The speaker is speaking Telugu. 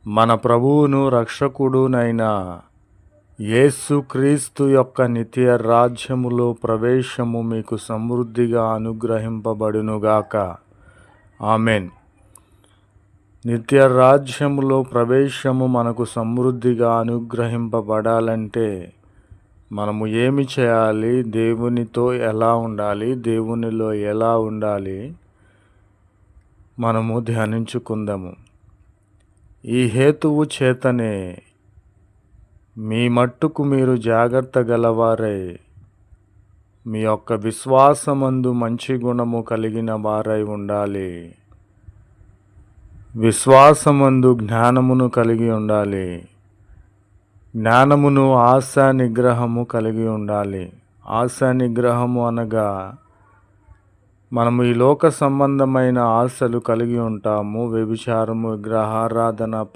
మన ప్రభువును రక్షకుడునైన యేసుక్రీస్తు యొక్క నిత్య రాజ్యములో ప్రవేశము మీకు సమృద్ధిగా అనుగ్రహింపబడునుగాక. ఆమెన్. నిత్య రాజ్యములో ప్రవేశము మనకు సమృద్ధిగా అనుగ్రహింపబడాలంటే మనము ఏమి చేయాలి, దేవునితో ఎలా ఉండాలి, దేవునిలో ఎలా ఉండాలి, మనము ధ్యానించుకుందాము. ఈ హేతువు చేతనే మీ మట్టుకు మీరు జాగ్రత్త గలవారై మీ యొక్క విశ్వాసమందు మంచి గుణము కలిగిన వారై ఉండాలి. విశ్వాసమందు జ్ఞానమును కలిగి ఉండాలి. జ్ఞానమును ఆశా నిగ్రహము కలిగి ఉండాలి. ఆశా నిగ్రహము అనగా మనము ఈ లోక సంబంధమైన ఆశలు కలిగి ఉంటాము. వ్యభిచారము, విగ్రహారాధన,